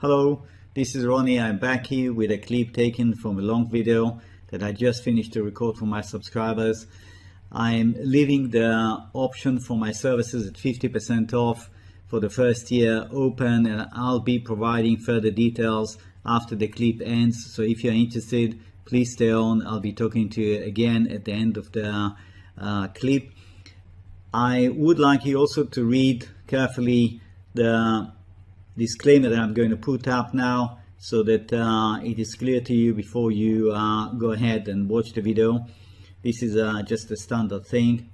Hello, this is Ronnie. I'm back here with a clip taken from a long video that I just finished to record for my subscribers. I'm leaving the option for my services at 50% off for the first year open, and I'll be providing further details after the clip ends. So if you're interested, please stay on. I'll be talking to you again at the end of the clip. I would like you also to read carefully the disclaimer that I'm going to put up now, so that it is clear to you before you go ahead and watch the video. This is just a standard thing.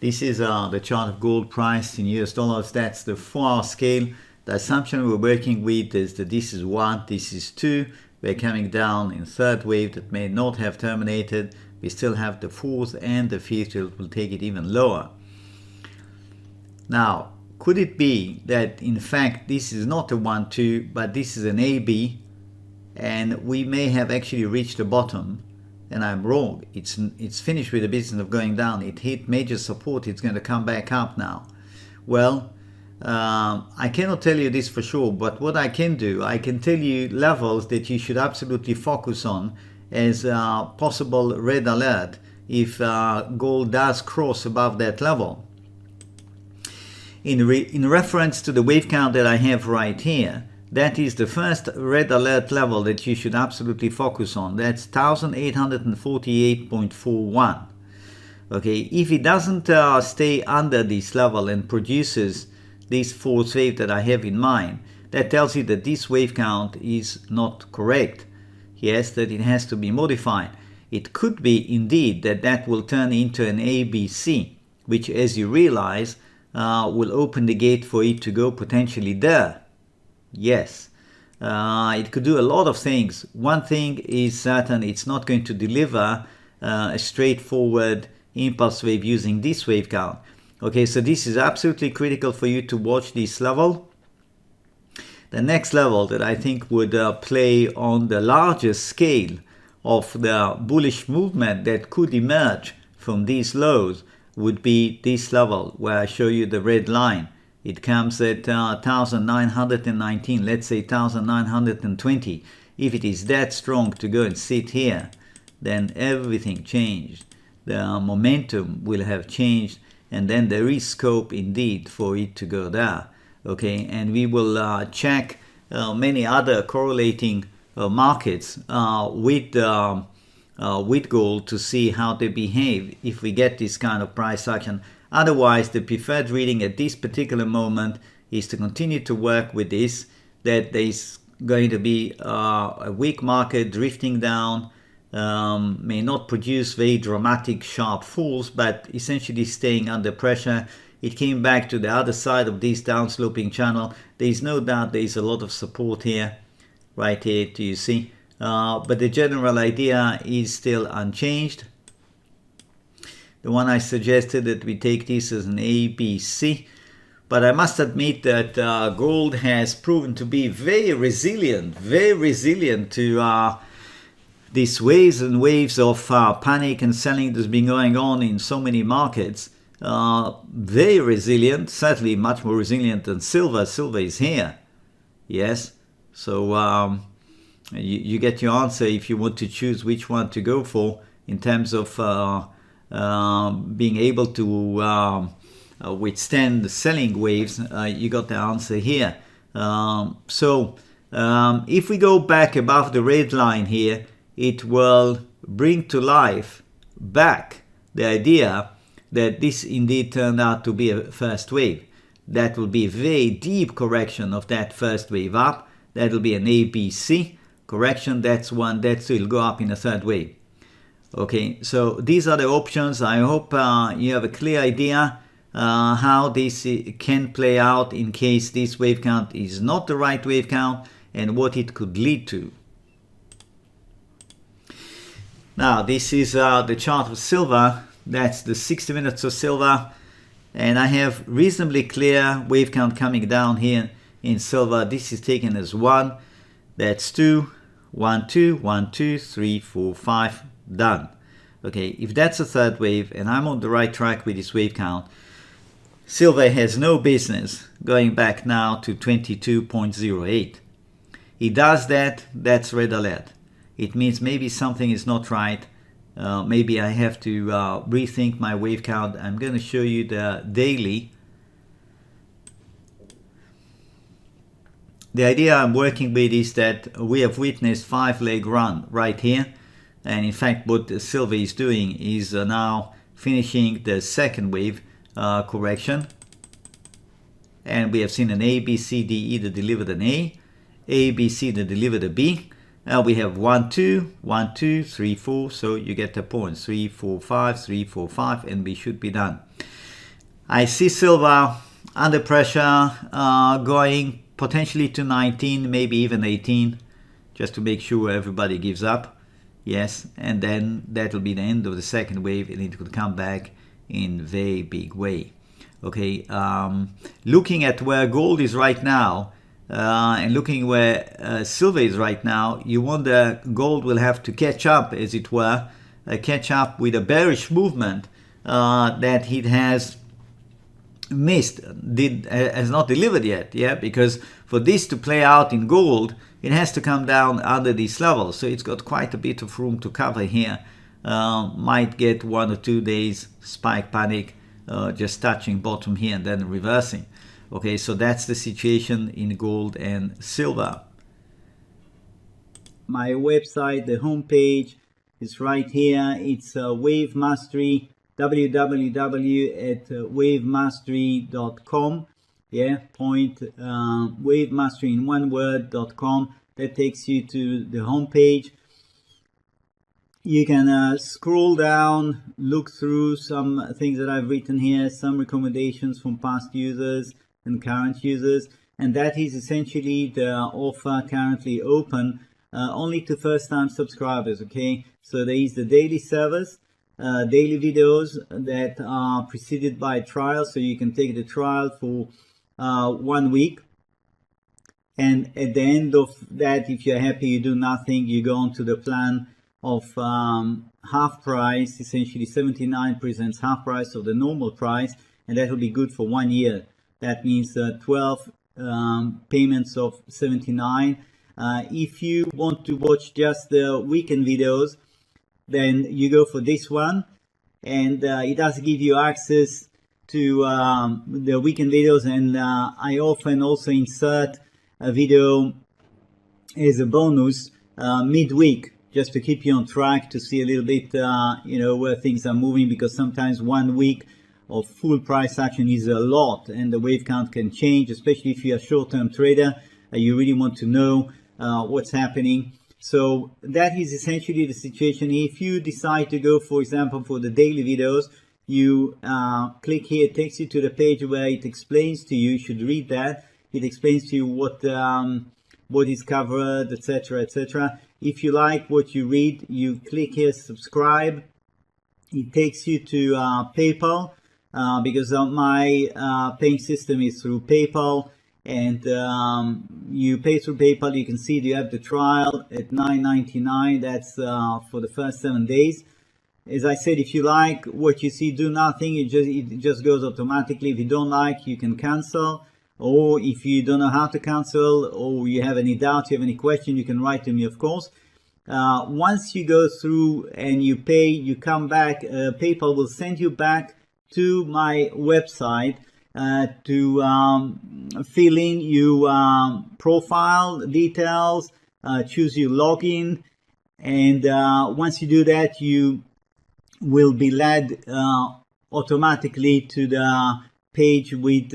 This is the chart of gold price in US dollars. That's the 4-hour scale. The assumption we're working with is that this is 1, this is 2. We're coming down in third wave that may not have terminated. We still have the 4th and the 5th that will take it even lower. Now, could it be that in fact this is not a 1-2, but this is an AB, and we may have actually reached the bottom? And I'm wrong. It's finished with the business of going down. It hit major support. It's going to come back up now. Well, I cannot tell you this for sure, but what I can do, I can tell you levels that you should absolutely focus on as a possible red alert if gold does cross above that level. In reference to the wave count that I have right here, that is the first red alert level that you should absolutely focus on. That's 1848.41. Okay, if it doesn't stay under this level and produces this 4th wave that I have in mind, that tells you that this wave count is not correct. Yes, that it has to be modified. It could be indeed that will turn into an ABC, which, as you realize, will open the gate for it to go potentially there. Yes, it could do a lot of things. One thing is certain: it's not going to deliver a straightforward impulse wave using this wave count. Okay, so this is absolutely critical for you to watch this level. The next level that I think would play on the largest scale of the bullish movement that could emerge from these lows would be this level where I show you the red line. It comes at 1919, let's say 1920. If it is that strong to go and sit here, then everything changed. The momentum will have changed, and then there is scope indeed for it to go there. Okay, and we will check many other correlating markets with gold to see how they behave if we get this kind of price action. Otherwise, the preferred reading at this particular moment is to continue to work with this, that there is going to be a weak market drifting down, may not produce very dramatic sharp falls, but essentially staying under pressure. It came back to the other side of this downsloping channel. There is no doubt there is a lot of support here, right here, do you see? But the general idea is still unchanged. The one I suggested that we take this as an ABC, but I must admit that gold has proven to be very resilient to these waves and waves of panic and selling that's been going on in so many markets. Very resilient, certainly much more resilient than silver. Silver is here, yes. So you get your answer if you want to choose which one to go for in terms of being able to withstand the selling waves. You got the answer here. If we go back above the red line here, it will bring to life back the idea that this indeed turned out to be a first wave. That will be a very deep correction of that first wave up. That will be an ABC correction. That's one. That will go up in a third wave. Okay, so these are the options. I hope you have a clear idea how this can play out in case this wave count is not the right wave count and what it could lead to. Now this is the chart of silver. That's the 60 minutes of silver, and I have reasonably clear wave count coming down here in silver. This is taken as 1, that's 2, 1, 2, 1, 2, 3, 4, 5, done. Okay, if that's a third wave and I'm on the right track with this wave count, silver has no business going back now to 22.08. It does that, that's red alert. It means maybe something is not right. Maybe I have to rethink my wave count. I'm going to show you the daily. The idea I'm working with is that we have witnessed 5-leg run right here. And in fact, what the silver is doing is now finishing the second wave correction. And we have seen an A, B, C, D either delivered an A, B, C that delivered a B. Now we have 1, 2, 1, 2, 3, 4. So you get the point. 3, 4, 5, 3, 4, 5, and we should be done. I see silver under pressure going potentially to 19, maybe even 18, just to make sure everybody gives up. Yes, and then that'll be the end of the second wave, and it could come back in very big way. Okay, looking at where gold is right now, and looking where silver is right now, you wonder gold will have to catch up, as it were, catch up with a bearish movement that it has missed, has not delivered yet. Yeah, because for this to play out in gold, it has to come down under these levels. So it's got quite a bit of room to cover here. Might get 1 or 2 days spike panic, just touching bottom here and then reversing. Okay, so that's the situation in gold and silver. My website, the homepage is right here. It's Wave Mastery, www.wavemastery.com. Yeah, wavemastery in one word.com. That takes you to the homepage. You can scroll down, look through some things that I've written here, some recommendations from past users and current users, and that is essentially the offer currently open only to first-time subscribers. Okay, so there is the daily service, daily videos that are preceded by a trial, so you can take the trial for 1 week, and at the end of that, if you're happy, you do nothing, you go on to the plan of half price. Essentially 79 presents half price of the normal price, and that will be good for 1 year. That means 12 payments of 79. If you want to watch just the weekend videos, then you go for this one, and it does give you access to the weekend videos, and I often also insert a video as a bonus midweek, just to keep you on track, to see a little bit where things are moving, because sometimes 1 week of full price action is a lot, and the wave count can change, especially if you're a short-term trader. You really want to know what's happening. So that is essentially the situation. If you decide to go, for example, for the daily videos, you click here. It takes you to the page where it explains to you. You should read that. It explains to you what is covered, etc., etc. If you like what you read, you click here, subscribe. It takes you to PayPal, because my paying system is through PayPal, and you pay through PayPal. You can see you have the trial at $9.99. That's for the first 7 days. As I said, if you like what you see, do nothing. It just goes automatically. If you don't like, you can cancel. Or if you don't know how to cancel, or you have any doubt, you have any question, you can write to me, of course. Once you go through and you pay, you come back, PayPal will send you back to my website to fill in your profile details, choose your login, and once you do that, you will be led automatically to the page with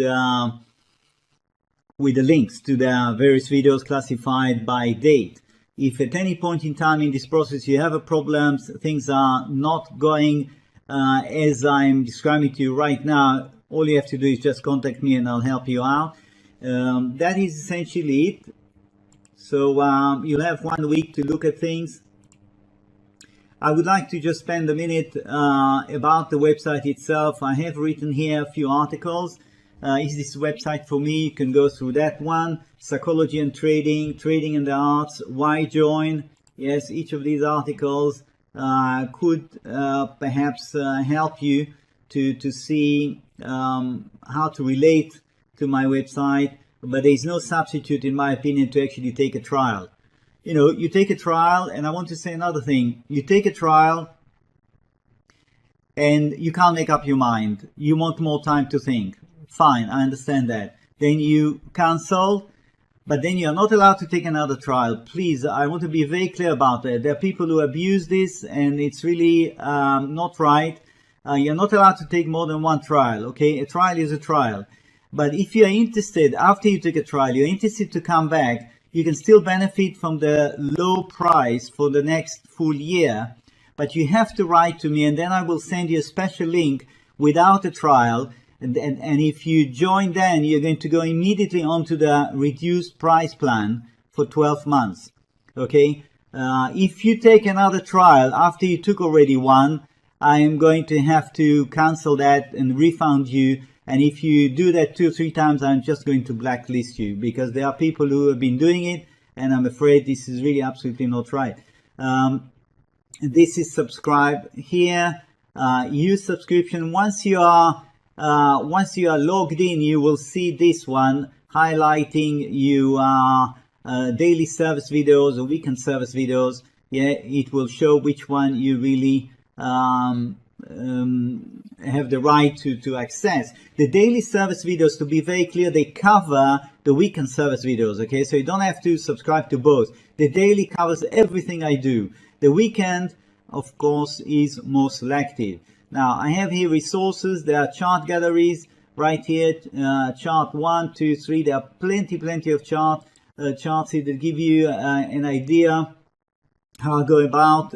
the links to the various videos classified by date. If at any point in time in this process you have a problem, things are not going as I'm describing to you right now, all you have to do is just contact me and I'll help you out. That is essentially it. So you'll have 1 week to look at things. I would like to just spend a minute about the website itself. I have written here a few articles. Is this website for me? You can go through that one. Psychology and trading, trading and the arts, why join? Yes, each of these articles could perhaps help you to see how to relate to my website, but there is no substitute, in my opinion, to actually take a trial. You know, you take a trial, and I want to say another thing. You take a trial and you can't make up your mind. You want more time to think. Fine, I understand that. Then you cancel, but then you're not allowed to take another trial. Please, I want to be very clear about that. There are people who abuse this, and it's really not right. You're not allowed to take more than one trial, okay? A trial is a trial. But if you're interested, after you take a trial, you're interested to come back, you can still benefit from the low price for the next full year. But you have to write to me, and then I will send you a special link without a trial. And if you join, then you're going to go immediately onto the reduced price plan for 12 months. Okay? If you take another trial after you took already one, I am going to have to cancel that and refund you. And if you do that 2 or 3 times, I'm just going to blacklist you, because there are people who have been doing it, and I'm afraid this is really absolutely not right. This is subscribe here. Use subscription. Once you are logged in, you will see this one highlighting you daily service videos or weekend service videos. Yeah, it will show which one you really have the right to access. The daily service videos, to be very clear, they cover the weekend service videos, okay? So you don't have to subscribe to both. The daily covers everything I do. The weekend, of course, is more selective. Now, I have here resources. There are chart galleries right here, chart 1, 2, 3. There are plenty of charts here that give you an idea how I go about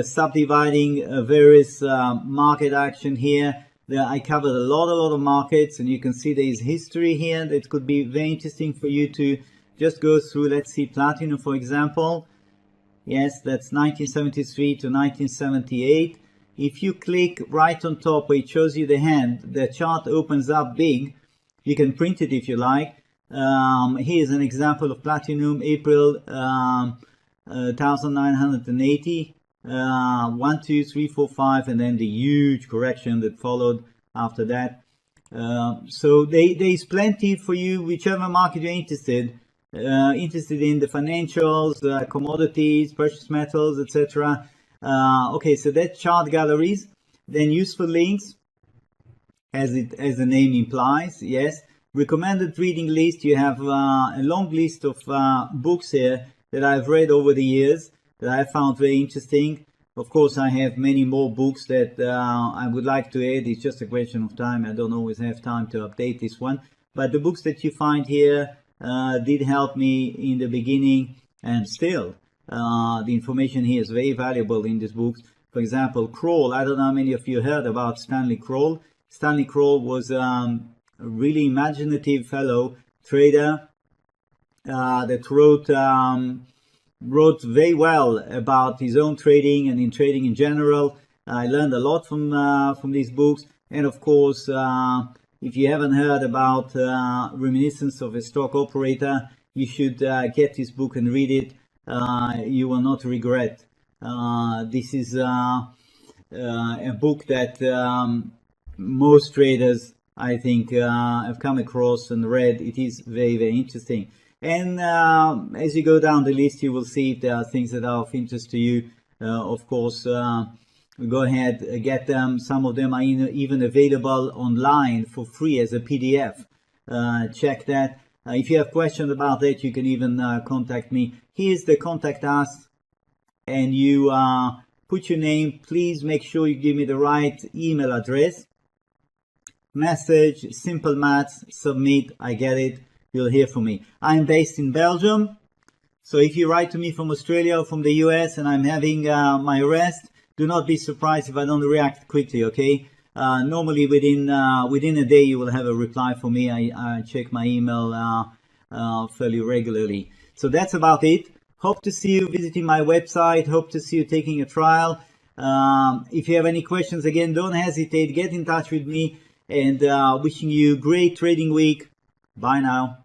subdividing various market action here. There I covered a lot of markets, and you can see there is history here that could be very interesting for you to just go through. Let's see, platinum, for example. Yes, that's 1973 to 1978. If you click right on top where it shows you the hand, the chart opens up big. You can print it if you like. Here's an example of platinum, April 1980. 1, 2, 3, 4, 5, and then the huge correction that followed after that. So there is plenty for you, whichever market you're interested in, the financials, commodities, precious metals, etc. Okay, so that's chart galleries. Then useful links, as the name implies. Yes, recommended reading list. You have a long list of books here that I've read over the years that I found very interesting. Of course, I have many more books that I would like to add. It's just a question of time. I don't always have time to update this one. But the books that you find here did help me in the beginning, and still the information here is very valuable in these books. For example, Kroll. I don't know how many of you heard about Stanley Kroll. Stanley Kroll was a really imaginative fellow trader that wrote very well about his own trading and in trading in general. I learned a lot from these books. And of course, if you haven't heard about Reminiscence of a Stock Operator, you should get this book and read it. You will not regret. This is a book that most traders, I think, have come across and read. It is very interesting. And as you go down the list, you will see if there are things that are of interest to you. Of course, go ahead, get them. Some of them are even available online for free as a PDF. Check that. If you have questions about that, you can even contact me. Here's the contact us, and you put your name. Please make sure you give me the right email address. Message, simple maths, submit, I get it. You'll hear from me. I'm based in Belgium, so if you write to me from Australia or from the US and I'm having my rest, do not be surprised if I don't react quickly, okay? Normally within a day you will have a reply from me. I check my email fairly regularly. So that's about it. Hope to see you visiting my website. Hope to see you taking a trial. If you have any questions, again, don't hesitate. Get in touch with me, and wishing you great trading week. Bye now.